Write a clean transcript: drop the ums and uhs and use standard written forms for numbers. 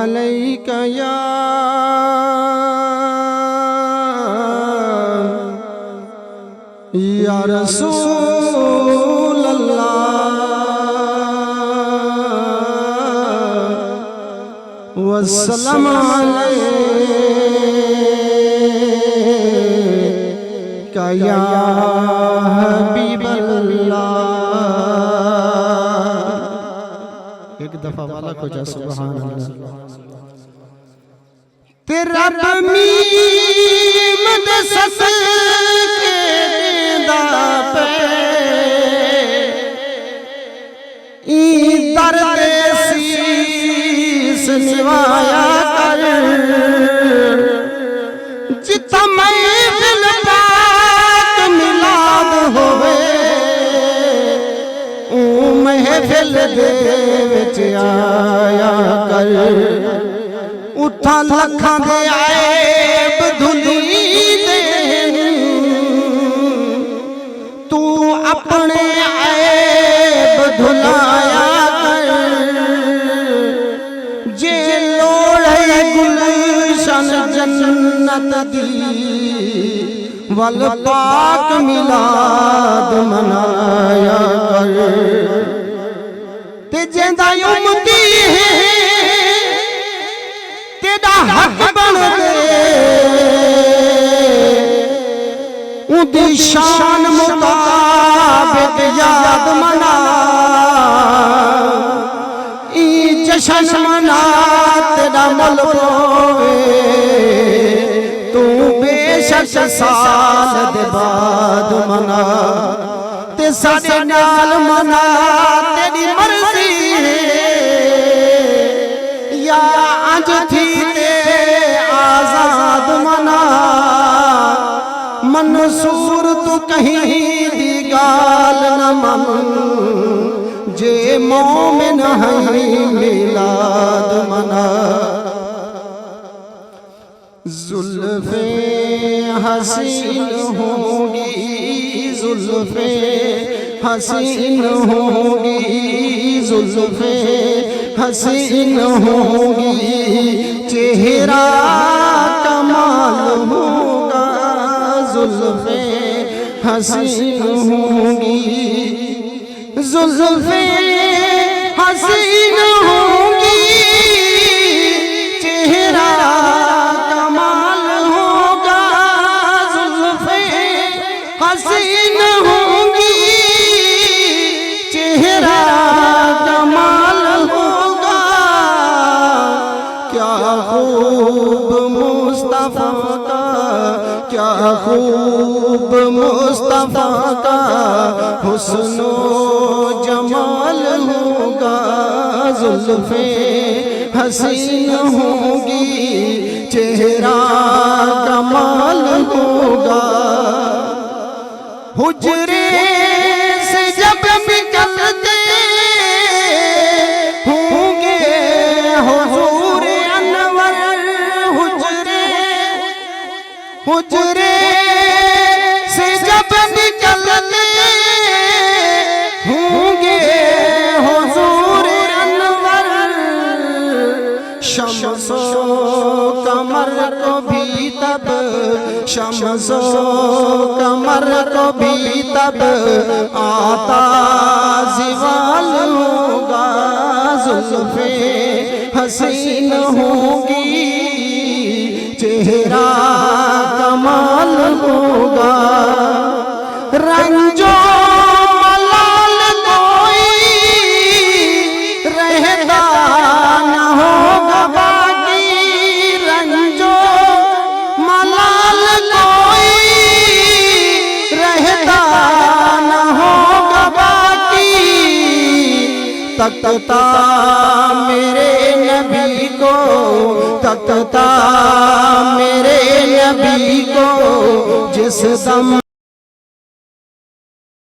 अलैका या रसूल अल्लाह वस्सलाम अलैका या हबीब अल्लाह। एक दफा वाला को जा सुभान अल्लाह। तेरा रबी मदसस के देंदा पे ई दर्द सीस निवाया कर जिता महफिल पाक मिलाद होवे ओ महफिल दे विच आया कर। उठा लखां दे ऐब धुली दे तू अपने ऐब धुलाया कर। जे लोड़ है गुलशन जन्नत दी वल पाक मिलाद मनाया कर। ते जेंदा उम्मती है हक बन दे उदी शान मुताबिक याद मना ई जशन मना तेरा मुल होवे तू बेशक साल दे बाद मना ते साडे नाल मना तेरी मर्जी है या अज थी आजाद मना मंसूर तू कहीं दी गाल न मन जे मोमिन है मिलाद मना। जुल्फे हसीन होंगी जुल्फे हसीन होंगी जुल्फे हसीन होंगी चेहरा कमाल होगा जुल्फे हसीन होंगी जुल्फे हसीन होंगी चेहरा कमाल होगा जुल्फे हसीन होंगी चेहरा कमाल होगा। क्या खूब मुस्तफा का क्या खूब मुस्तफा का हुस्नो जमाल होगा जुल्फे हसीन होंगी चेहरा कमाल होगा। हुजरे से जब निकलते होंगे हुजूर अनवर हुजरे से जब निकलते होंगे हुजूर अनवर शम्सो कमर को भी तब शम्सो कमर को भी तब आता जिवाल होगा जुल्फे हसीन होगी चेहरा कमाल होगा। रंजो मलाल कोई रहता न होगा बाकी रंजो मलाल कोई रहता न होगा बाकी। तकता मेरे नबी को तकता मेरे नबी को जिस दम